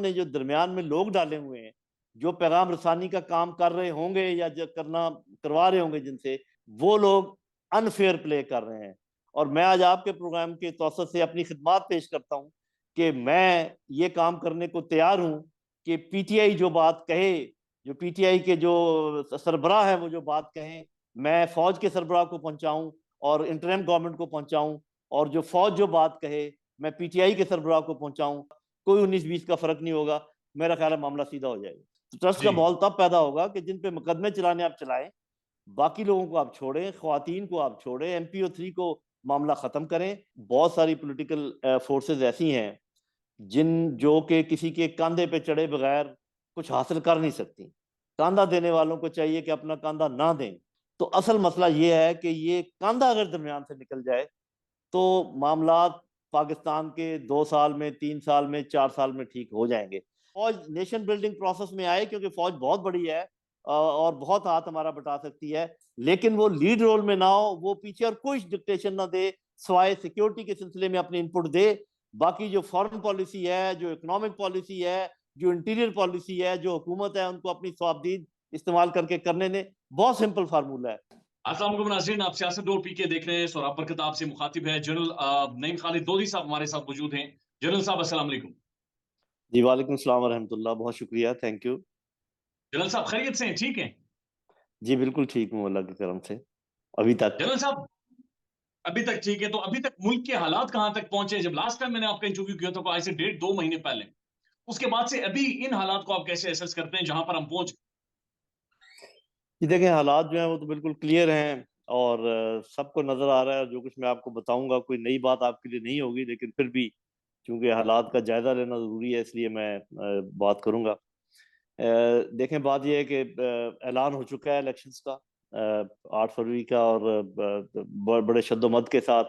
ने जो दरमियान में लोग डाले हुए हैं, जो पैगाम रसानी का काम कर रहे होंगे या जो करवा रहे होंगे जिनसे, वो लोग अनफेयर प्ले कर रहे हैं। और मैं आज आपके प्रोग्राम के तौसत से अपनी खिदमत पेश करता हूँ कि मैं ये काम करने को तैयार हूँ कि पीटीआई जो बात कहे, जो पीटीआई के जो सरबराह है वो जो बात कहें, मैं फौज के सरबराह को पहुंचाऊं और इंटरिम गवर्नमेंट को पहुंचाऊं, और जो फौज जो बात कहे मैं पीटीआई के सरबराह को पहुंचाऊं। कोई 19-20 का फर्क नहीं होगा। मेरा ख्याल है मामला सीधा हो जाएगा। तो ट्रस्ट का जी। माहौल तब पैदा होगा कि जिन पे मुकदमे चलाने आप चलाएं, बाकी लोगों को आप छोड़ें, ख्वातीन को आप छोड़ें, MPO 3 को मामला खत्म करें। बहुत सारी पॉलिटिकल फोर्सेस ऐसी हैं जिन जो कि किसी के कंधे पे चढ़े बगैर कुछ हासिल कर नहीं सकती। कांधा देने वालों को चाहिए कि अपना कांधा ना दें। तो असल मसला ये है कि ये कांधा अगर दरमियान से निकल जाए तो मामला पाकिस्तान के 2 साल में, 3 साल में, 4 साल में ठीक हो जाएंगे। फौज नेशन बिल्डिंग प्रोसेस में आए क्योंकि फौज बहुत बड़ी है और बहुत हाथ हमारा बटा सकती है, लेकिन वो लीड रोल में ना हो, वो पीछे और कोई डिक्टेशन ना दे, सवाए सिक्योरिटी के सिलसिले में अपनी इनपुट दे। बाकी जो फॉरेन पॉलिसी है, जो इकोनॉमिक पॉलिसी है, जो इंटीरियर पॉलिसी है, जो हुकूमत है, उनको अपनी स्वाबदीद इस्तेमाल करके करने ने। बहुत सिंपल फार्मूला है। अस्सलाम वालेकुम नाज़रीन, आप सियासत डोर पीके देख रहे हैं। सोहराब बरकत आपसे मुखातिब है। जनरल नईम खालिद लोधी साहब हमारे साथ मौजूद हैं। जनरल साहब अस्सलाम वालेकुम। जी वालेकुम सलाम वरहमतुल्लाह, बहुत शुक्रिया, थैंक यू। जनरल साहब खैरियत से हैं? ठीक हैं? जी बिल्कुल ठीक हूँ अल्लाह के करम से, अभी तक। जनरल साहब अभी तक ठीक है, तो अभी तक मुल्क के हालात कहां तक पहुंचे? जब लास्ट टाइम मैंने आपका इंटरव्यू किया था, आज से 1.5-2 महीने पहले, उसके बाद से अभी इन हालात को आप कैसे असेस करते हैं जहां पर हम पहुंच? जी देखें, हालात जो हैं वो तो बिल्कुल क्लियर हैं और सबको नज़र आ रहा है। जो कुछ मैं आपको बताऊंगा कोई नई बात आपके लिए नहीं होगी, लेकिन फिर भी चूंकि हालात का जायजा लेना ज़रूरी है, इसलिए मैं बात करूंगा। देखें, बात यह है कि ऐलान हो चुका है इलेक्शंस का 8 फरवरी का, और बड़े शद्दोमत के साथ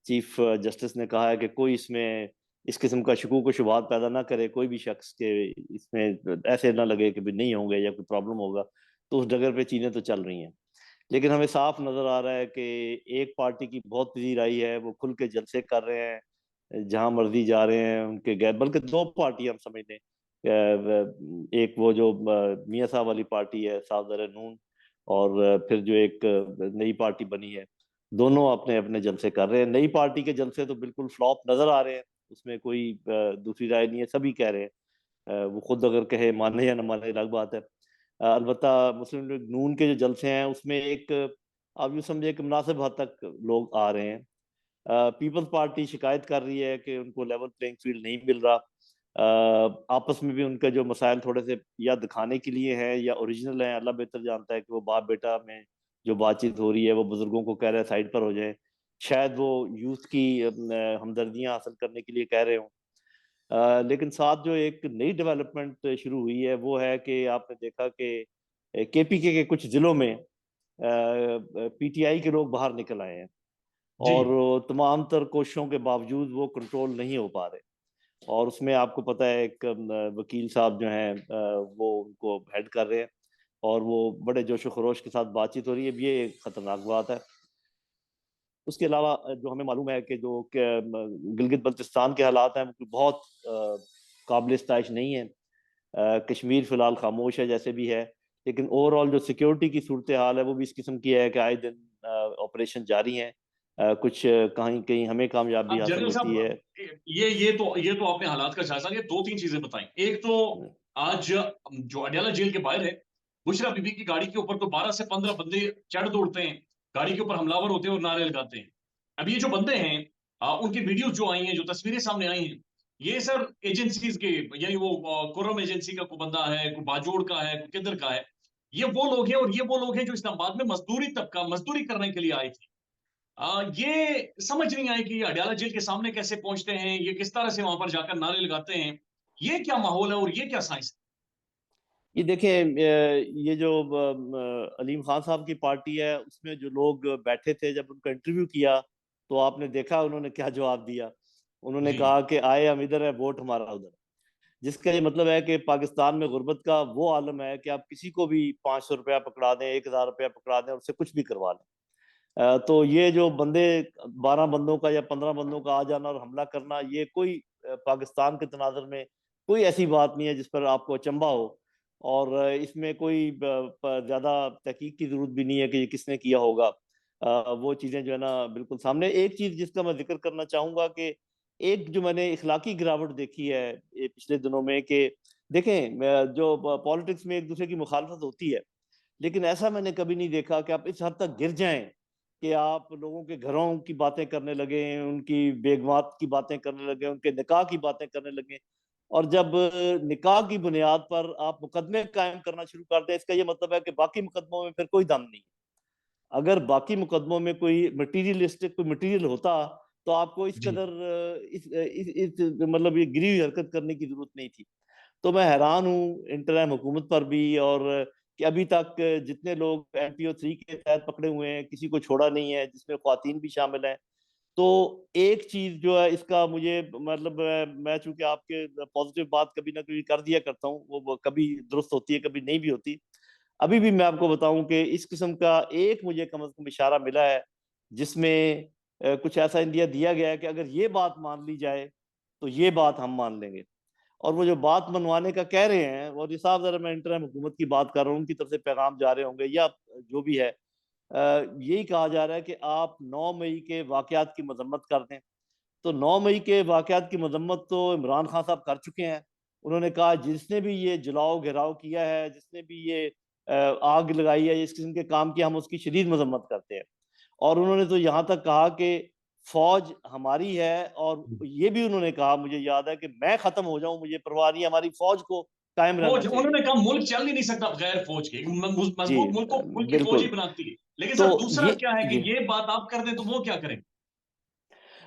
चीफ जस्टिस ने कहा है कि कोई इसमें इस किस्म का शकूक व शुबहात पैदा ना करे, कोई भी शख्स के इसमें ऐसे ना लगे कि भी नहीं होंगे या कोई प्रॉब्लम होगा। तो उस डगर पे चीजें तो चल रही हैं, लेकिन हमें साफ नजर आ रहा है कि एक पार्टी की बहुत तेजी आई है, वो खुल के जलसे कर रहे हैं, जहां मर्जी जा रहे हैं उनके गैर, बल्कि दो पार्टी हम समझ लें। एक वो जो मियाँ साहब वाली पार्टी है, साउदर नून, और फिर जो एक नई पार्टी बनी है, दोनों अपने अपने जलसे कर रहे हैं। नई पार्टी के जलसे तो बिल्कुल फ्लॉप नजर आ रहे हैं, उसमें कोई दूसरी राय नहीं है, सभी कह रहे हैं। वो खुद अगर कहे, माने या न माने अलग बात है। अलबत्ता मुस्लिम लीग नून के जो जलसे हैं उसमें एक, आप यूँ समझे कि मुनासिब हद तक लोग आ रहे हैं। पीपल्स पार्टी शिकायत कर रही है कि उनको लेवल प्लेइंग फील्ड नहीं मिल रहा। आपस में भी उनका जो मसाइल थोड़े से या दिखाने के लिए हैं या ओरिजिनल हैं, अल्लाह बेहतर जानता है कि वो बाप बेटा में जो बातचीत हो रही है वो बुजुर्गों को कह रहे हैं साइड पर हो जाए, शायद वो यूथ की हमदर्दियां हासिल करने के लिए कह रहे हों। लेकिन साथ जो एक नई डेवलपमेंट शुरू हुई है वो है कि आपने देखा कि KPK के कुछ जिलों में PTI के लोग बाहर निकल आए हैं, जी। और तमाम तर कोशिशों के बावजूद वो कंट्रोल नहीं हो पा रहे। और उसमें आपको पता है एक वकील साहब जो हैं, वो उनको हेड कर रहे हैं, और वो बड़े जोशो खरोश के साथ बातचीत हो रही है। ये एक खतरनाक बात है। उसके अलावा जो हमें मालूम है कि जो गिलगित बल्तिस्तान के हालात हैं वो बहुत काबिल सताइश नहीं है। कश्मीर फिलहाल खामोश है जैसे भी है, लेकिन ओवरऑल जो सिक्योरिटी की सूरत हाल है वो भी इस किस्म की है कि आए दिन ऑपरेशन जारी हैं। कुछ कहीं कहीं हमें कामयाबी अब हासिल जनरल होती है। साहब, ये तो आपने हालात का जायजा लिया, 2-3 चीजें बताई। एक तो आज जो अडयाला जेल के बाहर है, बुशरा बीबी की गाड़ी के ऊपर तो 12 से 15 बंदे चढ़ दौड़ते हैं, गाड़ी के ऊपर हमलावर होते हैं और नारे लगाते हैं। अब ये जो बंदे हैं, उनकी वीडियोस जो आई हैं, जो तस्वीरें सामने आई हैं, ये सर एजेंसीज के, यानी वो कुर्रम एजेंसी का कोई बंदा है, कोई बाजोड़ का है, कोई किधर का है, ये वो लोग हैं, और ये वो लोग हैं जो इस्लामाबाद में मजदूरी करने के लिए आए थे। ये समझ नहीं आई कि ये अडयाला जेल के सामने कैसे पहुंचते हैं, ये किस तरह से वहां पर जाकर नारे लगाते हैं, ये क्या माहौल है और ये क्या साइंस ये देखें, ये जो अलीम खान साहब की पार्टी है उसमें जो लोग बैठे थे, जब उनका इंटरव्यू किया तो आपने देखा उन्होंने क्या जवाब दिया। है? उन्होंने जी। कहा कि आए हम इधर है, वोट हमारा उधर। जिसका ये मतलब है कि पाकिस्तान में गुर्बत का वो आलम है कि आप किसी को भी 500 रुपया पकड़ा दें, 1000 रुपया पकड़ा दें, और उससे कुछ भी करवा लें। तो ये जो बंदे, 12 बंदों का या 15 बंदों का आ जाना और हमला करना, ये कोई पाकिस्तान के तनाजर में कोई ऐसी बात नहीं है जिस पर आपको अचंभा हो, और इसमें कोई ज्यादा तहकीक की जरूरत भी नहीं है कि ये किसने किया होगा। वो चीजें जो है ना बिल्कुल सामने। एक चीज जिसका मैं जिक्र करना चाहूंगा कि एक जो मैंने इखलाकी गिरावट देखी है ये पिछले दिनों में, कि देखें जो पॉलिटिक्स में एक दूसरे की मुखालफत होती है, लेकिन ऐसा मैंने कभी नहीं देखा कि आप इस हद तक गिर जाएं कि आप लोगों के घरों की बातें करने लगे, उनकी बेगमात की बातें करने लगे, उनके निकाह की बातें करने लगे। और जब निकाह की बुनियाद पर आप मुकदमे कायम करना शुरू करते हैं, इसका ये मतलब है कि बाकी मुकदमों में फिर कोई दम नहीं। अगर बाकी मुकदमों में कोई मटीरियलिस्टिक कोई मटीरियल होता तो आपको इस जी। कदर मतलब ये गिरी हुई हरकत करने की जरूरत नहीं थी। तो मैं हैरान हूँ इंटरम हुकूमत पर भी, और कि अभी तक जितने लोग MPO 3 के तहत पकड़े हुए हैं किसी को छोड़ा नहीं है, जिसमें ख्वातीन भी शामिल हैं। तो एक चीज जो है इसका मुझे मतलब मैं चूंकि आपके पॉजिटिव बात कभी ना कभी कर दिया करता हूँ, वो कभी दुरुस्त होती है कभी नहीं भी होती। अभी भी मैं आपको बताऊं कि इस किस्म का एक मुझे कम से कम इशारा मिला है जिसमें कुछ ऐसा इंडिया दिया गया है कि अगर ये बात मान ली जाए तो ये बात हम मान लेंगे। और वो जो बात मनवाने का कह रहे हैं, और ये साहब जरा मैं इंटरम हुकूमत की बात कर रहा हूँ, उनकी तरफ से पैगाम जा रहे होंगे या जो भी है, यही कहा जा रहा है कि आप 9 मई के वाकयात की मजम्मत कर दें। तो 9 मई के वाकयात की मजम्मत तो इमरान खान साहब कर चुके हैं। उन्होंने कहा जिसने भी ये जलाओ घेराव किया है, जिसने भी ये आग लगाई है, इस किस्म के काम की, हम उसकी शदीद मजम्मत करते हैं। और उन्होंने तो यहाँ तक कहा कि फौज हमारी है, और ये भी उन्होंने कहा, मुझे याद है, कि मैं खत्म हो जाऊं मुझे परवाह नहीं, हमारी फौज को कायम रहना फौज, चाहिए। उन्होंने कहा मुल्क चल ही नहीं सकता बगैर फौज के, जी मजबूत मुल्क को मुल्क की फौज ही बिल्कुल। बनाती है। लेकिन तो सर दूसरा ये क्या है कि जी ये बात आप कर दें तो वो क्या करें?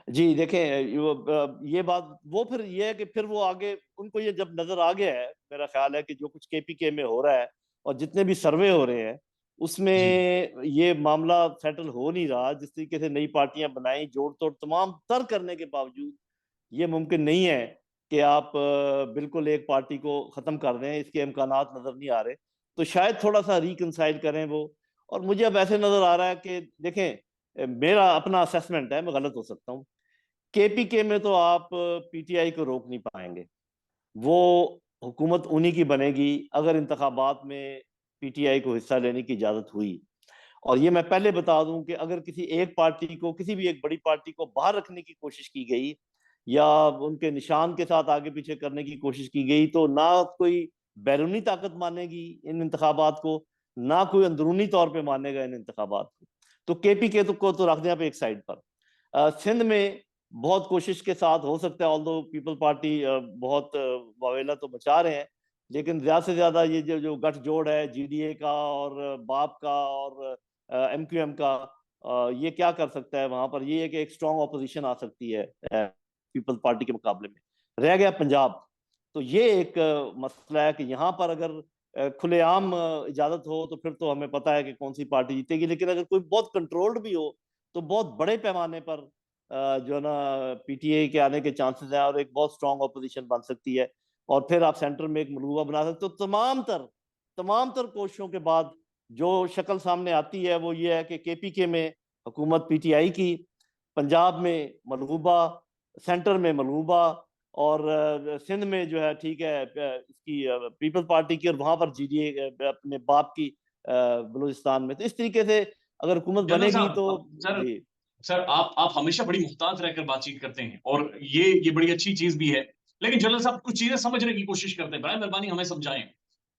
जी देखें, ये बात वो फिर ये है कि फिर वो आगे उनको ये जब नजर आ गया है, मेरा ख्याल है कि जो कुछ KPK में हो रहा है और जितने भी सर्वे हो रहे हैं उसमें जी। ये मामला सेटल हो नहीं रहा। जिस तरीके से नई पार्टियां बनाई, जोड़ तोड़ तमाम तर करने के बावजूद ये मुमकिन नहीं है कि आप बिल्कुल एक पार्टी को खत्म कर दें, इसके इम्कानात नजर नहीं आ रहे। तो शायद थोड़ा सा रिकंसाइल करें वो। और मुझे अब ऐसे नजर आ रहा है कि देखें, मेरा अपना असेसमेंट है, मैं गलत हो सकता हूँ, KPK में तो आप PTI को रोक नहीं पाएंगे। वो हुकूमत उन्हीं की बनेगी अगर इंतखाबात में PTI को हिस्सा लेने की इजाजत हुई। और ये मैं पहले बता दूं कि अगर किसी एक पार्टी को, किसी भी एक बड़ी पार्टी को बाहर रखने की कोशिश की गई या उनके निशान के साथ आगे पीछे करने की कोशिश की गई, तो ना कोई बैरूनी ताकत मानेगी इन इंतखाबात को, ना कोई अंदरूनी तौर पे मानेगा इन इंतखाबात को। तो KPK को तो रख दें आप एक साइड पर। सिंध में बहुत कोशिश के साथ हो सकता है, ऑल्दो पीपल पार्टी बहुत वावेला तो मचा रहे हैं, लेकिन ज्यादा से ज्यादा ये जो जो गठजोड़ है GDA का और बाप का और MQM का, ये क्या कर सकता है वहां पर? ये है कि एक स्ट्रांग ऑपोजिशन आ सकती है पीपल्स पार्टी के मुकाबले में। रह गया पंजाब, तो ये एक मसला है कि यहाँ पर अगर खुलेआम इजाजत हो तो फिर तो हमें पता है कि कौन सी पार्टी जीतेगी। लेकिन अगर कोई बहुत कंट्रोल्ड भी हो तो बहुत बड़े पैमाने पर जो है ना PTI के आने के चांसेस हैं, और एक बहुत स्ट्रांग ऑपोजिशन बन सकती है। और फिर आप सेंटर में एक मलबूबा बना सकते हो। तो तमाम तर कोशिशों के बाद जो शक्ल सामने आती है वो ये है कि KPK में हुकूमत PTI की, पंजाब में मलबूबा, सेंटर में मलबूबा, और सिंध में जो है ठीक है इसकी पीपल पार्टी की, और वहां पर GDA अपने बाप की बलूचिस्तान में। तो इस तरीके से अगर हुकूमत जनरल बनेगी तो साहब, सर जी सर आप हमेशा बड़ी मुहतात रहकर बातचीत करते हैं और ये बड़ी अच्छी चीज भी है। लेकिन जनरल साहब कुछ चीजें समझने की कोशिश करते हैं, बड़ा मेहरबानी हमें समझाएं।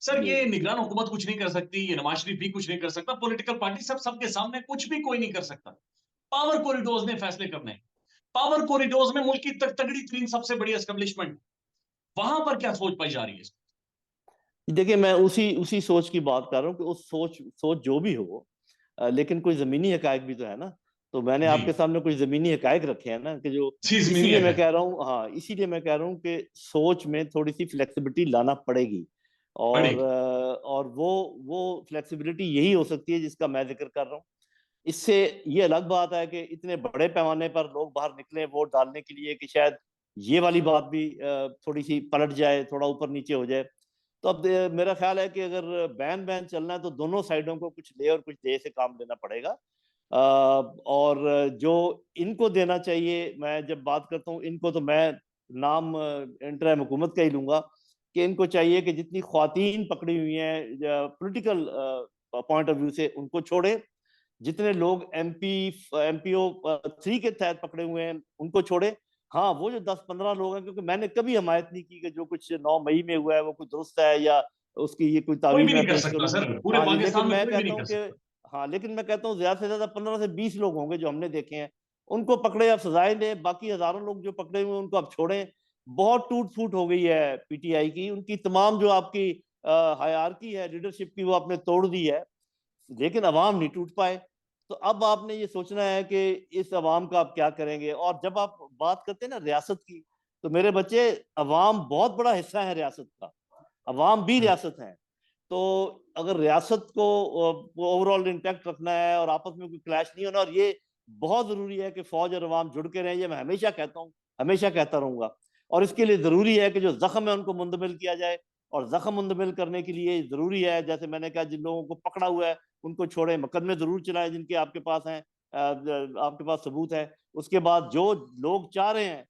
सर जी ये निगरान हुकूमत कुछ नहीं कर सकती, ये नवाज शरीफ भी कुछ नहीं कर सकता, पॉलिटिकल पार्टी सब सबके सामने कुछ भी कोई नहीं कर सकता। पावर कॉरिडोर्स ने फैसले करने हैं। पावर कॉरिडोर्स में मुल्क की तगड़ी तरीन सबसे बड़ी एस्टेब्लिशमेंट, वहां पर क्या सोच पाई जा रही है? देखिए, मैं उसी उसी सोच की बात कर रहा हूँ कि उस सोच सोच जो भी हो, लेकिन कोई जमीनी हकायक भी तो है ना। तो मैंने जी। आपके सामने कुछ जमीनी हकायक रखे हैं ना, कि जो चीज में नहीं इसीलिए मैं है। कह रहा हूँ, हाँ इसीलिए मैं कह रहा हूँ कि सोच में थोड़ी सी फ्लेक्सिबिलिटी लाना पड़ेगी। पड़ेगी। और वो फ्लेक्सिबिलिटी यही हो सकती है जिसका मैं जिक्र कर रहा हूँ। इससे ये अलग बात है कि इतने बड़े पैमाने पर लोग बाहर निकले वोट डालने के लिए, कि शायद ये वाली बात भी थोड़ी सी पलट जाए, थोड़ा ऊपर नीचे हो जाए। तो अब मेरा ख्याल है कि अगर बैन बैन चलना है तो दोनों साइडों को कुछ ले और कुछ दे से काम लेना पड़ेगा। और जो इनको देना चाहिए, मैं जब बात करता हूँ इनको, तो मैं नाम इंटरम हुकूमत का ही लूंगा कि इनको चाहिए कि जितनी ख्वातीन पकड़ी हुई हैं पॉलिटिकल पॉइंट ऑफ व्यू से उनको छोड़े, जितने लोग MPO 3 के तहत पकड़े हुए हैं उनको छोड़े। हाँ, वो जो 10-15 लोग हैं, क्योंकि मैंने कभी हमायत नहीं की कि जो कुछ 9 मई में हुआ है वो कुछ दुरुस्त है या उसकी ये कोई कोई तावील भी मैं नहीं कर पेश सकता करूं। सर, पूरे हाँ जी, लेकिन पाकिस्तान में मैं कोई भी कहता नहीं हूँ कर कि सकता। हाँ, लेकिन मैं कहता हूँ ज्यादा से ज्यादा 15 से 20 लोग होंगे जो हमने देखे हैं, उनको पकड़े, आप सजाएं दें। बाकी हजारों लोग जो पकड़े हुए हैं उनको आप छोड़ें। बहुत टूट फूट हो गई है PTI की, उनकी तमाम जो आपकी हायरार्की है लीडरशिप की वो आपने तोड़ दी है, लेकिन अवाम नहीं टूट पाए। तो अब आपने ये सोचना है कि इस अवाम का आप क्या करेंगे। और जब आप बात करते हैं ना रियासत की, तो मेरे बच्चे, अवाम बहुत बड़ा हिस्सा है रियासत का, अवाम भी रियासत है। तो अगर रियासत को ओवरऑल इंटैक्ट रखना है और आपस में कोई क्लैश नहीं होना, और ये बहुत जरूरी है कि फौज और अवाम जुड़ के रहें, ये मैं हमेशा कहता हूँ, हमेशा कहता रहूंगा। और इसके लिए जरूरी है कि जो जख्म है उनको मुंतमिल किया जाए, और जख्म मुंतमिल करने के लिए जरूरी है, जैसे मैंने कहा, जिन लोगों को पकड़ा हुआ है उनको छोड़े, मुकदमे जरूर चलाएं जिनके आपके पास हैं, आपके पास सबूत है। उसके बाद जो लोग चाह रहे हैं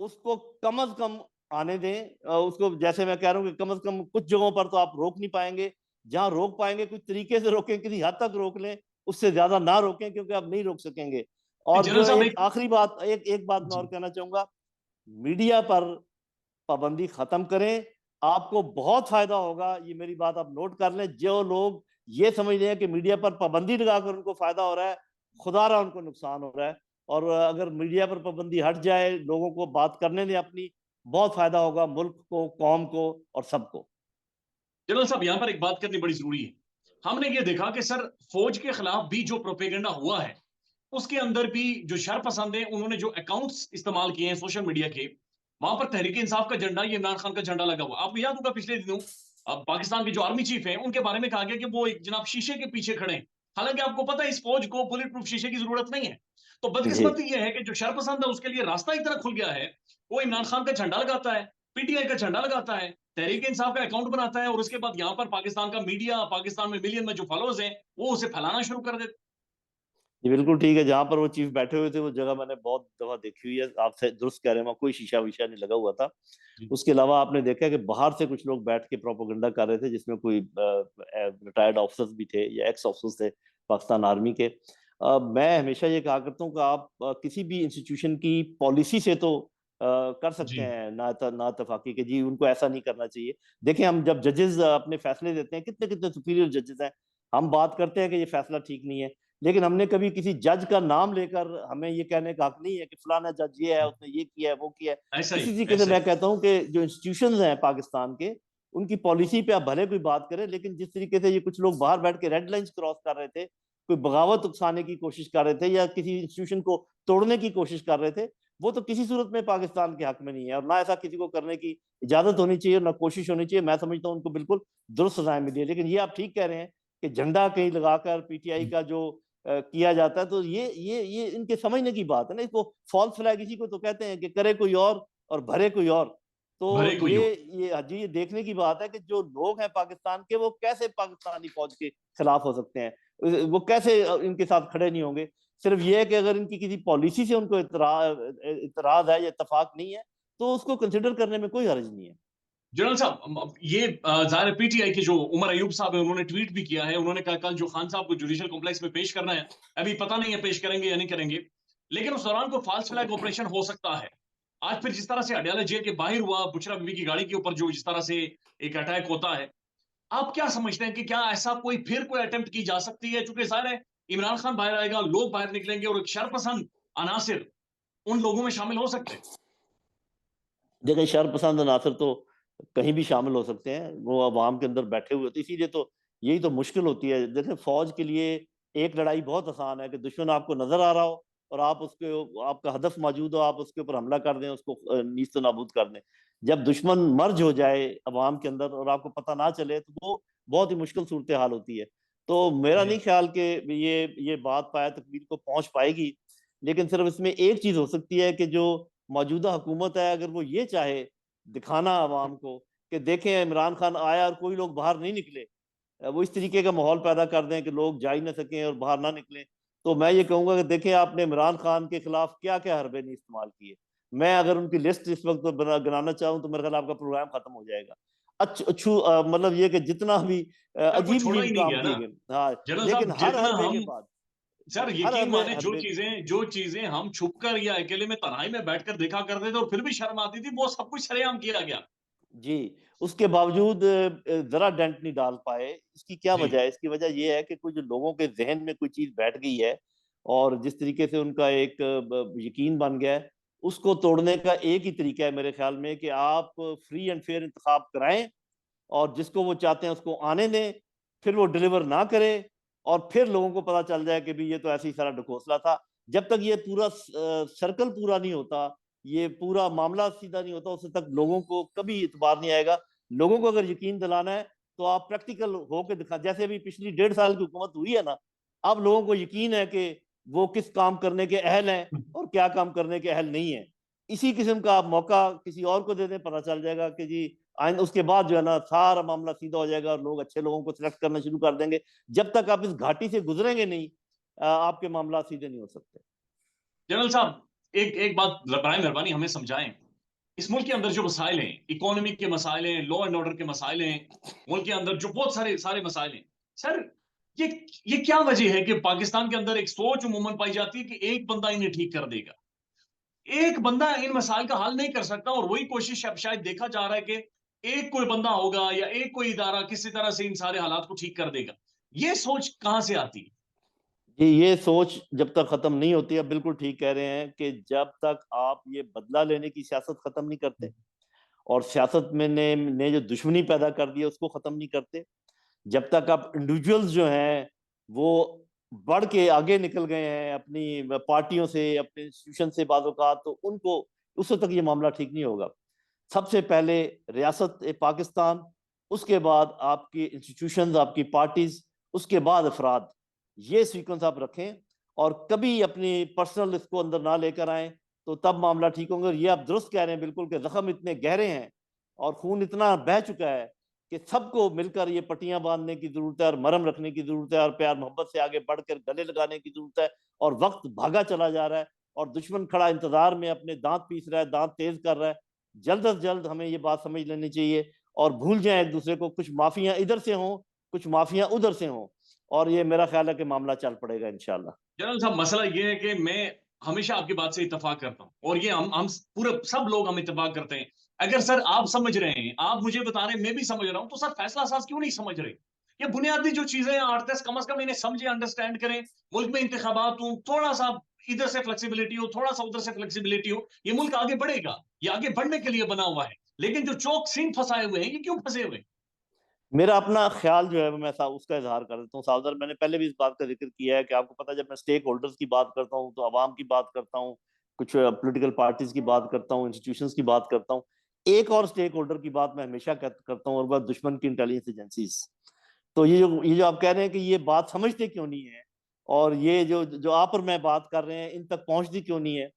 उसको कम अज कम आने दें। उसको, जैसे मैं कह रहा हूँ कि कम से कम कुछ जगहों पर तो आप रोक नहीं पाएंगे, जहां रोक पाएंगे कुछ तरीके से रोकें, किसी हद तक रोक लें, उससे ज्यादा ना रोकें, क्योंकि आप नहीं रोक सकेंगे। और जनरल जो साहब एक एक आखिरी बात, एक एक बात मैं और जी कहना चाहूंगा, मीडिया पर पाबंदी खत्म करें, आपको बहुत फायदा होगा। ये मेरी बात आप नोट कर लें। जो लोग ये समझ रहे हैं कि मीडिया पर पाबंदी लगाकर उनको फायदा हो रहा है, खुदा रहा उनको नुकसान हो रहा है। और अगर मीडिया पर पाबंदी हट जाए, लोगों को बात करने दें अपनी, बहुत फायदा होगा मुल्क को, कौम को और सबको। जनरल साहब, यहां पर एक बात करनी बड़ी जरूरी है। हमने ये देखा कि सर, फौज के खिलाफ भी जो प्रोपेगेंडा हुआ है, उसके अंदर भी जो शरपसंद है, उन्होंने जो अकाउंट्स इस्तेमाल किए हैं सोशल मीडिया के, वहां पर तहरीक इंसाफ का झंडा, ये इमरान खान का झंडा लगा हुआ। आपको याद होगा पिछले दिनों अब पाकिस्तान के जो आर्मी चीफ हैं उनके बारे में कहा गया कि वो एक जनाब शीशे के पीछे खड़े हैं। हालांकि आपको पता है इस फौज को बुलेट प्रूफ शीशे की जरूरत नहीं है। तो जी, बदकिस्मती यह है कि जो शरपसंद है उसके लिए रास्ता इतना खुल गया है, वो इमरान खान का झंडा लगाता है, PTI का झंडा लगाता है, तहरीक इंसाफ का अकाउंट बनाता है, और उसके बाद यहां पर पाकिस्तान का मीडिया, पाकिस्तान में मिलियन में जो फॉलोअर्स हैं, वो उसे फैलाना शुरू कर देते। ये बिल्कुल ठीक है। जहां पर वो चीफ बैठे हुए थे वो जगह मैंने बहुत दफा देखी हुई है, आपसे दुरुस्त कह रहे हैं, वहाँ कोई शीशा विशा नहीं लगा हुआ था। जी उसके अलावा आपने देखा कि बाहर से कुछ लोग बैठ के प्रोपोगंडा कर रहे थे, जिसमें कोई रिटायर्ड ऑफिसर्स भी थे या एक्स ऑफिसर्स थे पाकिस्तान आर्मी के। मैं हमेशा ये कहा करता हूँ कि आप किसी भी इंस्टीट्यूशन की पॉलिसी से तो कर सकते जी हैं ना तफाकी के, जी उनको ऐसा नहीं करना चाहिए। देखें, हम जब जजेस अपने फैसले देते हैं, कितने कितने सुपीरियर जजेस हैं, हम बात करते हैं कि ये फैसला ठीक नहीं है, लेकिन हमने कभी किसी जज का नाम लेकर हमें ये कहने का हक नहीं है कि फलाना जज ये है, उसने ये किया है, वो किया है। ऐसा ही इसी तरीके से ऐसा मैं ही। कहता हूँ कि जो इंस्टीट्यूशन हैं पाकिस्तान के, उनकी पॉलिसी पे आप भले कोई बात करें, लेकिन जिस तरीके से ये कुछ लोग बाहर बैठ के रेड लाइंस क्रॉस कर रहे थे, कोई बगावत उकसाने की कोशिश कर रहे थे या किसी इंस्टीट्यूशन को तोड़ने की कोशिश कर रहे थे, वो तो किसी सूरत में पाकिस्तान के हक में नहीं है, और ना ऐसा किसी को करने की इजाजत होनी चाहिए, ना कोशिश होनी चाहिए। मैं समझता हूँ उनको बिल्कुल दुरुस्त सजाएं मिली है। लेकिन ये आप ठीक कह रहे हैं कि झंडा कहीं लगाकर PTI का जो किया जाता है, तो ये इनके समझने की बात है ना। इसको फॉल्स फ्लैग इसी को तो कहते हैं कि करे कोई और भरे कोई और। तो भरे कोई हो। ये जी, ये देखने की बात है कि जो लोग हैं पाकिस्तान के, वो कैसे पाकिस्तानी फौज के खिलाफ हो सकते हैं, वो कैसे इनके साथ खड़े नहीं होंगे। सिर्फ ये है कि अगर इनकी किसी पॉलिसी से उनको इतराज है या इतफाक नहीं है, तो उसको कंसिडर करने में कोई हर्ज नहीं है। जनरल साहब, ये जाहिर है PTI के जो उमर अयूब साहब है, उन्होंने ट्वीट भी किया है। उन्होंने कहा कल जो खान साहब को जुडिशियल कॉम्प्लेक्स में पेश करना है, अभी पता नहीं है पेश करेंगे या नहीं करेंगे, लेकिन उस दौरान कोई फॉल्स फ्लैग ऑपरेशन हो सकता है। आज फिर जिस तरह से अडयाला जेल के बाहर हुआ, बुशरा बीबी की गाड़ी के ऊपर जो जिस तरह से एक अटैक होता है, आप क्या समझते हैं कि क्या ऐसा फिर कोई अटेम्प्ट की जा सकती है? चूंकि जाहिर है इमरान खान बाहर आएगा, लोग बाहर निकलेंगे, और एक शरपसंद अनासिर उन लोगों में शामिल हो सकते हैं। देखिए, शर पसंद अनासर तो कहीं भी शामिल हो सकते हैं, वो अवाम के अंदर बैठे हुए, तो इसीलिए तो यही तो मुश्किल होती है। जैसे फौज के लिए एक लड़ाई बहुत आसान है कि दुश्मन आपको नजर आ रहा हो और आप उसके, आपका हदफ मौजूद हो, आप उसके ऊपर हमला कर दें, उसको नीस्त नाबूद कर दें। जब दुश्मन मर्ज हो जाए अवाम के अंदर और आपको पता ना चले, तो वो बहुत ही मुश्किल सूरत हाल होती है। तो मेरा नहीं जी ख्याल कि ये बात पाया तकमील को पहुंच पाएगी। लेकिन सिर्फ इसमें एक चीज हो सकती है कि जो मौजूदा हुकूमत है, अगर वो ये चाहे दिखाना आवाम को कि देखें इमरान खान आया और कोई लोग बाहर नहीं निकले, वो इस तरीके का माहौल पैदा कर दें कि लोग जा ही ना सकें और बाहर ना निकलें, तो मैं ये कहूंगा कि देखें आपने इमरान खान के खिलाफ क्या क्या हरबे नहीं इस्तेमाल किए। मैं अगर उनकी लिस्ट इस वक्त गिनाना चाहूँ तो मेरे ख्याल आपका प्रोग्राम खत्म हो जाएगा। मतलब ये कि जितना भी सर कुछ अजीब छोड़ा ही अजीब नहीं काम गया किए ना गए, हाँ, जनरल लेकिन साहब, हर जितना हरबे के हम, बाद, सर हर यकीन माने जो हरबे, चीजें हम छुपकर या अकेले में तन्हाई में बैठकर देखा करते थे और फिर भी शर्म आती थी, वो सब कुछ सरेआम किया गया। जी, उसके बावजूद जरा डेंट नहीं डाल पाए। इसकी क्या जी। वजह है? इसकी वजह ये है कि कुछ लोगों के जहन में कोई चीज बैठ गई है, और जिस तरीके से उनका एक यकीन बन गया है, उसको तोड़ने का एक ही तरीका है मेरे ख्याल में कि आप फ्री एंड फेयर इंतखाब कराएं, और जिसको वो चाहते हैं उसको आने दें, फिर वो डिलीवर ना करे, और फिर लोगों को पता चल जाए कि भी ये तो ऐसे ही सारा ढकोसला था। जब तक ये पूरा सर्कल पूरा नहीं होता, ये पूरा मामला सीधा नहीं होता, उस तक लोगों को कभी इतबार नहीं आएगा। लोगों को अगर यकीन दिलाना है तो आप प्रैक्टिकल होकर दिखा, जैसे अभी पिछली 1.5 साल की हुकूमत हुई है ना, अब लोगों को यकीन है कि वो किस काम करने के अहल हैं और क्या काम करने के अहल नहीं है। इसी किस्म का आप मौका किसी और को दे दें, पता चल जाएगा कि जी आइंद उसके बाद जो है ना सारा मामला सीधा हो जाएगा और लोग अच्छे लोगों को सिलेक्ट करना शुरू कर देंगे। जब तक आप इस घाटी से गुजरेंगे नहीं, आपके मामला सीधे नहीं हो सकते। जनरल साहब, एक एक बात बराए मेहरबानी हमें समझाएं। इस मुल्क के अंदर जो मसाइल हैं, इकोनॉमी के मसाइल हैं, लॉ एंड ऑर्डर के मसाइल हैं, मुल्क के अंदर जो बहुत सारे सारे मसाइल हैं, सर ये ये क्या वजह है कि पाकिस्तान के अंदर एक सोच उमूमन पाई जाती है कि एक बंदा इन्हें ठीक कर देगा। एक बंदा इन मसाइल का हल नहीं कर सकता, और वही कोशिश अब शायद देखा जा रहा है कि एक कोई बंदा होगा या एक कोई इदारा किसी तरह से इन सारे हालात को ठीक कर देगा। ये सोच कहां से आती है? ये सोच जब तक खत्म नहीं होती है, बिल्कुल ठीक कह रहे हैं कि जब तक आप ये बदला लेने की सियासत खत्म नहीं करते, और सियासत में ने जो दुश्मनी पैदा कर दी है उसको खत्म नहीं करते, जब तक आप इंडिविजुअल्स जो हैं वो बढ़ के आगे निकल गए हैं अपनी पार्टियों से, अपने इंस्टीट्यूशन से बाज़-औक़ात, तो उनको उस वक्त तक ये मामला ठीक नहीं होगा। सबसे पहले रियासत पाकिस्तान, उसके बाद आपकी इंस्टीट्यूशंस, आपकी पार्टीज, उसके बाद अफराद, ये सीक्वेंस आप रखें, और कभी अपनी पर्सनल इसको अंदर ना लेकर आए, तो तब मामला ठीक होंगे। ये आप दुरुस्त कह रहे हैं बिल्कुल, कि जख्म इतने गहरे हैं और खून इतना बह चुका है कि सबको मिलकर ये पट्टियां बांधने की जरूरत है, और मरहम रखने की जरूरत है, और प्यार मोहब्बत से आगे बढ़कर गले लगाने की जरूरत है। और वक्त भागा चला जा रहा है, और दुश्मन खड़ा इंतजार में अपने दांत पीस रहा है, दांत तेज कर रहा है। जल्द अज जल्द हमें ये बात समझ लेनी चाहिए, और भूल जाए एक दूसरे को। कुछ माफिया इधर से हों, कुछ माफिया उधर से हों, और ये मेरा ख्याल है कि मामला चल पड़ेगा इंशाल्लाह। जनरल साहब, मसला ये है कि मैं हमेशा आपकी बात से इत्तेफाक करता हूं, और ये हम पूरे सब लोग हम इत्तेफाक करते हैं। अगर सर आप समझ रहे हैं, आप मुझे बता रहे हैं, मैं भी समझ रहा हूं, तो सर फैसला साज क्यों नहीं समझ रहे? ये बुनियादी जो चीजें हैं, आर्टिस्ट कम से कम इन्हें समझे, अंडरस्टैंड करें। मुल्क में इंतखाबात हो, थोड़ा सा इधर से फ्लेक्सिबिलिटी हो, थोड़ा सा उधर से फ्लेक्सिबिलिटी हो, ये मुल्क आगे बढ़ेगा। ये आगे बढ़ने के लिए बना हुआ है। लेकिन जो चौक सीन फंसाए हुए हैं, ये क्यों फंसे हुए हैं? मेरा अपना ख्याल जो है वो मैं उसका इजहार कर देता हूँ सावधान। मैंने पहले भी इस बात का जिक्र किया है कि आपको पता है, जब मैं स्टेक होल्डर्स की बात करता हूँ तो आवाम की बात करता हूँ, कुछ पॉलिटिकल पार्टीज की बात करता हूँ, इंस्टीट्यूशंस की बात करता हूँ। एक और स्टेक होल्डर की बात मैं हमेशा करता हूँ, और वह दुश्मन की इंटेलिजेंस एजेंसीज। तो ये जो आप कह रहे हैं कि ये बात समझते क्यों नहीं है, और ये जो जो आप और मैं बात कर रहे हैं इन तक पहुंचती क्यों नहीं है,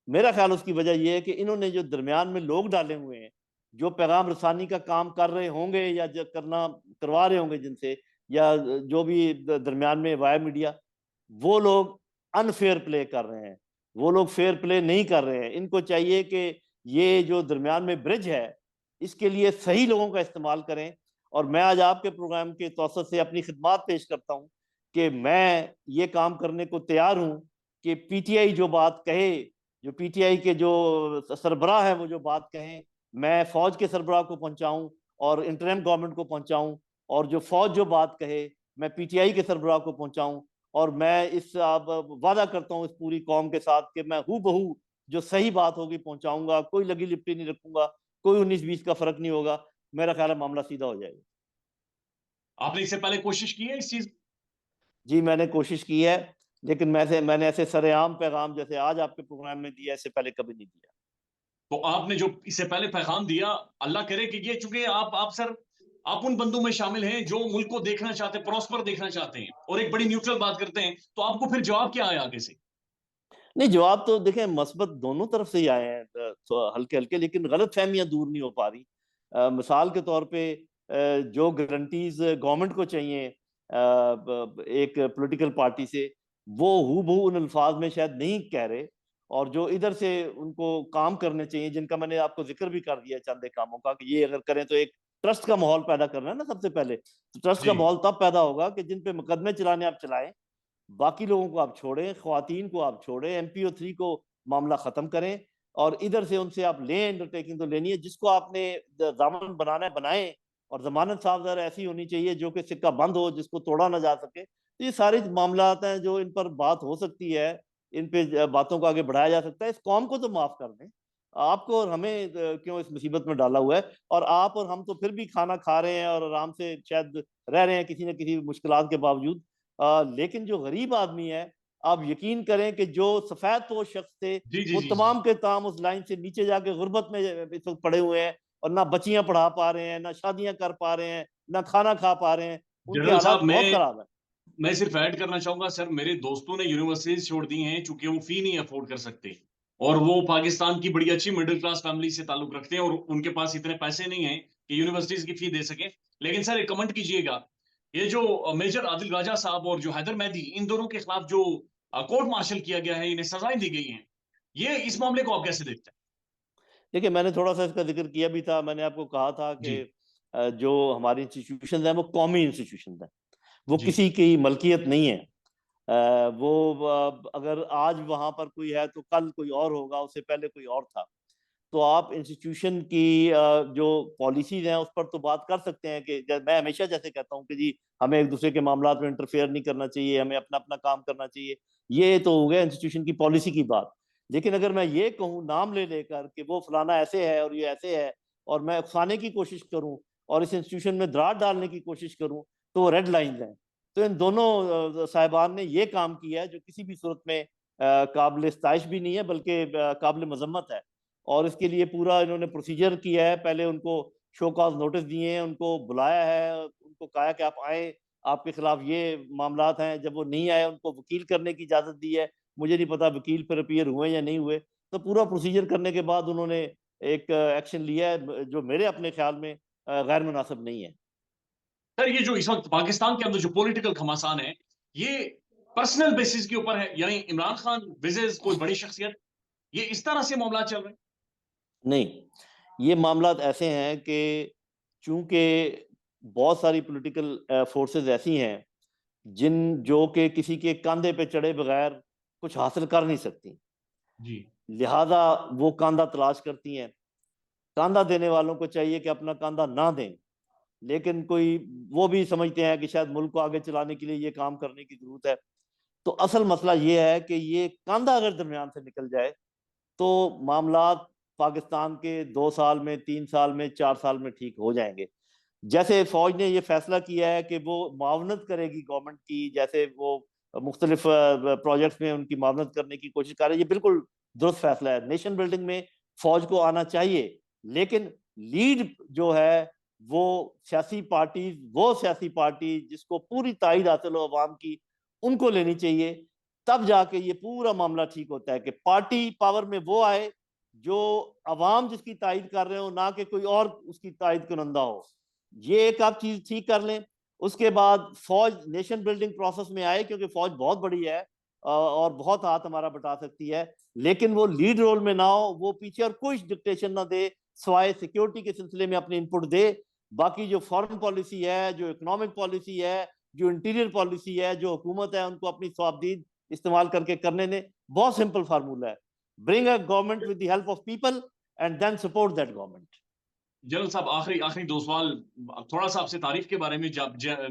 मेरा ख्याल उसकी वजह यह है कि इन्होंने जो दरमियान में लोग डाले हुए हैं, जो पैगाम रसानी का काम कर रहे होंगे या जो करवा रहे होंगे जिनसे, या जो भी दरमियान में वाया मीडिया, वो लोग अनफेयर प्ले कर रहे हैं। वो लोग फेयर प्ले नहीं कर रहे हैं। इनको चाहिए कि ये जो दरमियान में ब्रिज है, इसके लिए सही लोगों का इस्तेमाल करें। और मैं आज आपके प्रोग्राम के तौसत से अपनी खिदमात पेश करता हूँ कि मैं ये काम करने को तैयार हूँ कि पीटीआई जो बात कहे, जो पीटीआई के जो सरबराह है वो जो बात कहें, मैं फौज के सरबराह को पहुंचाऊं और इंटरिम गवर्नमेंट को पहुंचाऊं, और जो फौज जो बात कहे मैं पीटीआई के सरबराह को पहुंचाऊं। और मैं इस वादा करता हूं इस पूरी कौम के साथ कि मैं हूँ बहू जो सही बात होगी पहुंचाऊंगा, कोई लगी लिपटी नहीं रखूंगा, कोई 19-20 का फर्क नहीं होगा। मेरा ख्याल है मामला सीधा हो जाएगा। आपने इससे पहले कोशिश की है इस चीज? जी मैंने कोशिश की है, लेकिन मैंने ऐसे सरेआम पैगाम जैसे आज आपके प्रोग्राम में दिया, इससे पहले कभी नहीं दिया। तो आपने जो इससे पहले पैगाम दिया, अल्लाह करे कि ये, चूंकि आप सर, आप उन बंदों में शामिल हैं जो मुल्क को देखना चाहते हैं, प्रॉस्पर देखना चाहते हैं, और एक बड़ी न्यूट्रल बात करते हैं, तो आपको फिर जवाब क्या आया आगे से? नहीं, जवाब तो देखें मस्बत दोनों तरफ से ही आए हैं, तो हल्के हल्के, लेकिन गलत फहमियां दूर नहीं हो पा रही। मिसाल के तौर पे जो गारंटीज गवर्नमेंट को चाहिए एक पॉलिटिकल पार्टी से, वो हूबहू उन अल्फाज में शायद नहीं कह रहे, और जो इधर से उनको काम करने चाहिए, जिनका मैंने आपको जिक्र भी कर दिया चंद एक कामों का, कि ये अगर करें तो एक ट्रस्ट का माहौल पैदा करना है ना सबसे पहले। तो ट्रस्ट का जी माहौल तब पैदा होगा कि जिन पे मुकदमे चलाने आप चलाएं, बाकी लोगों को आप छोड़ें, ख्वातीन को आप छोड़ें, MPO 3 को मामला खत्म करें, और इधर से उनसे आप लें, अंडरटेकिंग तो लेनी है। जिसको आपने दामन बनाना है बनाए, और जमानत साहब जरा ऐसी होनी चाहिए जो कि सिक्का बंद हो, जिसको तोड़ा ना जा सके। तो ये सारी मामला हैं जो इन पर बात हो सकती है, इन पे बातों को आगे बढ़ाया जा सकता है। इस कौम को तो माफ कर दें, आपको और हमें क्यों इस मुसीबत में डाला हुआ है। और आप और हम तो फिर भी खाना खा रहे हैं और आराम से शायद रह रहे हैं किसी न किसी मुश्किलात के बावजूद। लेकिन जो गरीब आदमी है, आप यकीन करें कि जो सफेद पोश शख्स थे, जी जी वो जी जी। तमाम के तमाम उस लाइन से नीचे जाके गुर्बत में इस वक्त पड़े हुए हैं, और ना बच्चियां पढ़ा पा रहे हैं, ना शादियां कर पा रहे हैं, ना खाना खा पा रहे हैं। उनके जनरल हालात साहब, बहुत खराब है। मैं सिर्फ ऐड करना चाहूंगा सर, मेरे दोस्तों ने यूनिवर्सिटीज छोड़ दी हैं चूंकि वो फी नहीं अफोर्ड कर सकते, और वो पाकिस्तान की बड़ी अच्छी मिडिल क्लास फैमिली से ताल्लुक रखते हैं और उनके पास इतने पैसे नहीं हैं कि यूनिवर्सिटीज की फी दे सकें। लेकिन सर एक कमेंट कीजिएगा, ये जो मेजर आदिल राजा साहब और जो हैदर मेहदी, इन दोनों के खिलाफ जो कोर्ट मार्शल किया गया है, इन्हें सजाएं दी गई हैं, ये इस मामले को आप कैसे देखते देखिए, मैंने थोड़ा सा इसका जिक्र किया भी था। मैंने आपको कहा था हैं? कि जी जो हमारी इंस्टीट्यूशन है वो कौमी इंस्टीट्यूशन है, वो जी किसी की मलकियत नहीं है। वो अगर आज वहां पर कोई है तो कल कोई और होगा, उससे पहले कोई और था। तो आप इंस्टीट्यूशन की जो पॉलिसीज हैं उस पर तो बात कर सकते हैं कि मैं हमेशा जैसे कहता हूँ कि जी हमें एक दूसरे के मामला में इंटरफेयर नहीं करना चाहिए, हमें अपना अपना काम करना चाहिए। ये तो हो गया इंस्टीट्यूशन की पॉलिसी की बात। लेकिन अगर मैं ये कहूँ नाम ले लेकर कि वो फलाना ऐसे है और ये ऐसे है, और मैं उकसाने की कोशिश करूँ और इस इंस्टीट्यूशन में दरार डालने की कोशिश करूँ, तो वो रेड लाइंस हैं। तो इन दोनों साहिबान ने ये काम किया है जो किसी भी सूरत में काबिल इस्ताइश भी नहीं है, बल्कि काबिल मजम्मत है। और इसके लिए पूरा इन्होंने प्रोसीजर किया है। पहले उनको शो कॉज नोटिस दिए हैं, उनको बुलाया है, उनको कहा कि आप आए, आपके खिलाफ ये मामलात हैं। जब वो नहीं आए, उनको वकील करने की इजाज़त दी है। मुझे नहीं पता वकील फिर अपीयर हुए या नहीं हुए। तो पूरा प्रोसीजर करने के बाद उन्होंने एक एक्शन लिया है जो मेरे अपने ख्याल में गैर मुनासिब नहीं है। सर, ये जो इस वक्त पाकिस्तान के अंदर जो पॉलिटिकल घमासान है, ये पर्सनल बेसिस के ऊपर है, यानी इमरान खान विजेज कोई बड़ी शख्सियत, ये इस तरह से मामला चल रहे हैं? नहीं, ये मामलात ऐसे हैं कि चूंकि बहुत सारी पॉलिटिकल फोर्सेस ऐसी हैं जिन जो कि किसी के कंधे पे चढ़े बगैर कुछ हासिल कर नहीं सकती, जी लिहाजा वो कांधा तलाश करती हैं। कांधा देने वालों को चाहिए कि अपना कांधा ना दें, लेकिन कोई वो भी समझते हैं कि शायद मुल्क को आगे चलाने के लिए ये काम करने की जरूरत है। तो असल मसला ये है कि ये कांधा अगर दरमियान से निकल जाए तो मामलात पाकिस्तान के 2 साल में, 3 साल में, 4 साल में ठीक हो जाएंगे। जैसे फौज ने ये फैसला किया है कि वो मावनत करेगी गवर्नमेंट की, जैसे वो मुख्तलिफ प्रोजेक्ट्स में उनकी मावनत करने की कोशिश कर रही है, ये बिल्कुल दुरुस्त फैसला है। नेशन बिल्डिंग में फौज को आना चाहिए, लेकिन लीड जो है वो सियासी पार्टी जिसको पूरी ताईद हासिल हो अवाम की, उनको लेनी चाहिए। तब जाके ये पूरा मामला ठीक होता है कि पार्टी पावर में वो आए जो अवाम जिसकी ताईद कर रहे हो, ना कि कोई और उसकी ताईद कुनंदा हो। ये एक आप चीज ठीक कर लें। उसके बाद फौज नेशन बिल्डिंग प्रोसेस में आए, क्योंकि फौज बहुत बड़ी है और बहुत हाथ हमारा बटा सकती है। लेकिन वो लीड रोल में ना हो, वो पीछे और कुछ डिक्टेशन ना दे, सवाए सिक्योरिटी के सिलसिले में अपनी इनपुट दे। बाकी जो फॉरेन पॉलिसी है, जो इकोनॉमिक पॉलिसी है, जो इंटीरियर पॉलिसी है, जो हुकूमत है, उनको अपनी स्वाबदीद इस्तेमाल करके करने ने। बहुत सिंपल फार्मूला है, bring a government with the help of people and then support that government. General साहब, आखिरी आखिरी दो सवाल, थोड़ा सा आपसे तारीफ के बारे में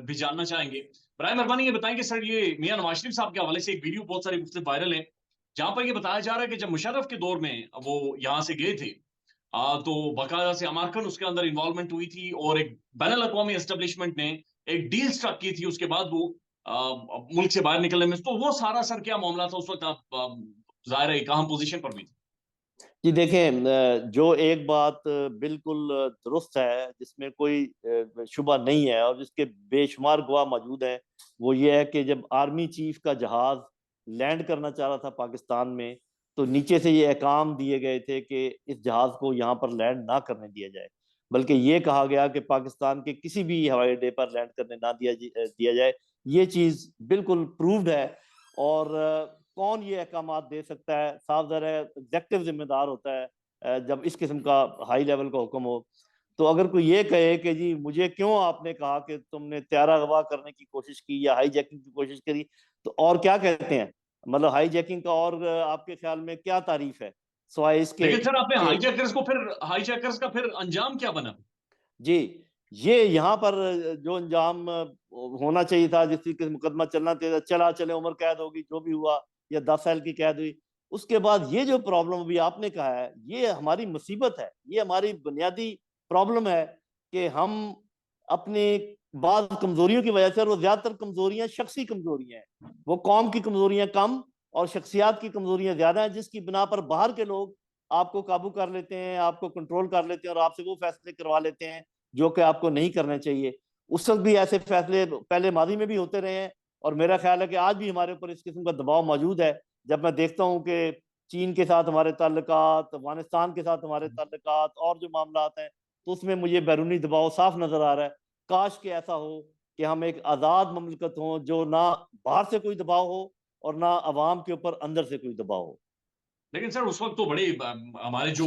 भी जानना चाहेंगे। बराए मेहरबानी ये बताएं कि सर, ये मियां नवाज शरीफ साहब के हवाले से एक वीडियो बहुत सारी मुख्तलिफ वायरल है, जहां पर ये बताया जा रहा है कि जब मुशर्रफ के दौर में वो यहाँ से गए थे, तो बाकायदा से अमारकन उसके अंदर इन्वॉल्वमेंट हुई थी और एक बैनुल अक़वामी एस्टेब्लिशमेंट ने एक डील स्ट्रक की थी उसके बाद वो मुल्क से बाहर निकलने में। तो वो सारा सर क्या मामला था उस वक्त, आप जाहिर है एक अहम पोजीशन पर भी थे। जी देखें, जो एक बात बिल्कुल दुरुस्त है, जिसमें कोई शुबा नहीं है और जिसके बेशुमार गवाह मौजूद हैं, वो ये है कि जब आर्मी चीफ का जहाज लैंड करना चाह रहा था पाकिस्तान में, तो नीचे से ये अहकाम दिए गए थे कि इस जहाज को यहाँ पर लैंड ना करने दिया जाए, बल्कि ये कहा गया कि पाकिस्तान के किसी भी हवाई अड्डे पर लैंड करने ना दिया जाए। ये चीज़ बिल्कुल प्रूव्ड है। और कौन ये अहकाम दे सकता है? साफ ज़ाहिर है एग्जेक्टिव जिम्मेदार होता है जब इस किस्म का हाई लेवल का हुक्म हो। तो अगर कोई ये कहे कि जी मुझे क्यों आपने कहा कि तुमने त्यारा अगवा करने की कोशिश की या हाईजैकिंग की कोशिश करी, तो और क्या कहते हैं? मतलब हाईजैकिंग का और आपके ख्याल में क्या तारीफ है सिवाय इसके लेकिन सर आपने कि हाईजैकर्स का फिर अंजाम क्या बना? जी, ये यहाँ पर जो अंजाम होना चाहिए था, जिस तरीके से मुकदमा चलना चाहिए था, चला चले उम्र कैद होगी जो भी हुआ, या 10 साल की कैद हुई। उसके बाद ये जो प्रॉब्लम अभी आपने कहा है, ये हमारी मुसीबत है, ये हमारी बुनियादी प्रॉब्लम है कि हम अपनी बाद कमजोरियों की वजह से, और वो ज्यादातर कमजोरियां शख्सी कमजोरियां हैं, वो कौम की कमजोरियां कम और शख्सियात की कमजोरियां ज्यादा हैं, जिसकी बिना पर बाहर के लोग आपको काबू कर लेते हैं, आपको कंट्रोल कर लेते हैं और आपसे वो फैसले करवा लेते हैं जो कि आपको नहीं करने चाहिए। उस वक्त भी ऐसे फैसले पहले माजी में भी होते रहे हैं, और मेरा ख्याल है कि आज भी हमारे ऊपर इस किस्म का दबाव मौजूद है। जब मैं देखता हूँ कि चीन के साथ हमारे ताल्लुकात, अफगानिस्तान के साथ हमारे ताल्लुकात और जो मामला हैं, तो उसमें मुझे बैरूनी दबाव साफ नजर आ रहा है। काश के ऐसा हो कि हम एक आज़ाद ममलकत हों, जो ना बाहर से कोई दबाव हो और ना अवाम के ऊपर अंदर से कोई दबाव हो। लेकिन सर उस वक्त तो बड़े हमारे जो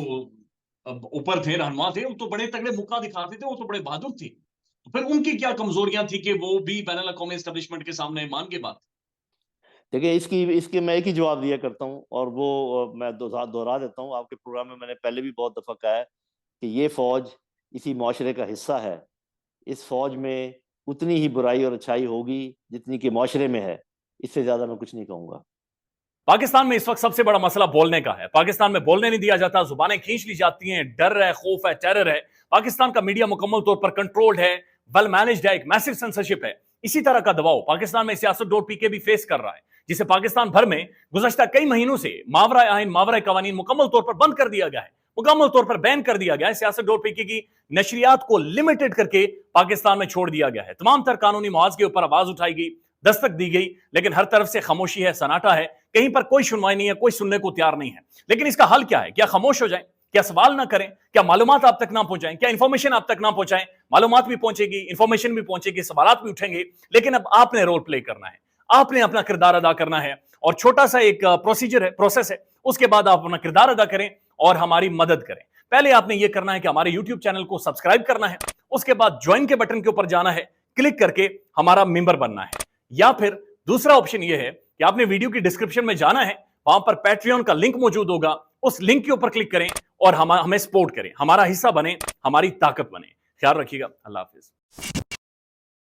ऊपर थे, रहनुमा थे, वो तो बड़े तगड़े मुक्का दिखाते थे, वो तो बड़े बहादुर थे। तो फिर उनकी क्या कमजोरियां थी कि वो भी बैनुल अक़वामी एस्टेब्लिशमेंट के सामने मान के बात? देखिए, इसकी इसके मैं एक ही जवाब दिया करता हूँ, और वो मैं दोहरा देता हूँ। आपके प्रोग्राम में मैंने पहले भी बहुत दफ़ा कहा है कि ये फौज इसी माशरे का हिस्सा है। इस फौज में उतनी ही बुराई और अच्छाई होगी जितनी कि माशरे में है। इससे ज्यादा मैं कुछ नहीं कहूंगा। पाकिस्तान में इस वक्त सबसे बड़ा मसला बोलने का है। पाकिस्तान में बोलने नहीं दिया जाता, जुबानें खींच ली जाती हैं, डर है, खौफ है, टेरर है। पाकिस्तान का मीडिया मुकम्मल तौर पर कंट्रोल्ड है, वेल मैनेज्ड है, एक मैसिव सेंसरशिप है। इसी तरह का दबाव पाकिस्तान में सियासतदोर भी फेस कर रहा है, जिसे पाकिस्तान भर में गुज़श्ता कई महीनों से मावरा आइन, मावरा कवानीन मुकम्मल तौर पर बंद कर दिया गया है, मुकम्मल तौर पर बैन कर दिया गया है। सियासतदोर की नशरियात को लिमिटेड करके पाकिस्तान में छोड़ दिया गया है। तमाम तर कानूनी मुआवजे के ऊपर आवाज उठाई गई, दस्तक दी गई, लेकिन हर तरफ से खामोशी है, सन्नाटा है, कहीं पर कोई सुनवाई नहीं है, कोई सुनने को तैयार नहीं है। लेकिन इसका हल क्या है? क्या खामोश हो जाएं? क्या सवाल ना करें? क्या मालूमात आप तक ना पहुंचाएं? क्या इंफॉर्मेशन आप तक ना पहुंचाएं? मालूमात भी पहुंचेगी, इंफॉर्मेशन भी पहुंचेगी, सवालात भी उठेंगे, लेकिन अब आपने रोल प्ले करना है, आपने अपना किरदार अदा करना है। और छोटा सा एक प्रोसीजर है, प्रोसेस है, उसके बाद आप अपना किरदार अदा करें और हमारी मदद करें। पहले आपने यह करना है कि हमारे यूट्यूब चैनल को सब्सक्राइब करना है, उसके बाद ज्वाइन के बटन के ऊपर जाना है, क्लिक करके हमारा मेंबर बनना है। या फिर दूसरा ऑप्शन यह है कि आपने वीडियो की डिस्क्रिप्शन में जाना है, वहां पर पैट्रियन का लिंक मौजूद होगा, उस लिंक के ऊपर क्लिक करें और हमें सपोर्ट करें, हमारा हिस्सा बने, हमारी ताकत बने। ख्याल रखिएगा। अल्लाह हाफिज।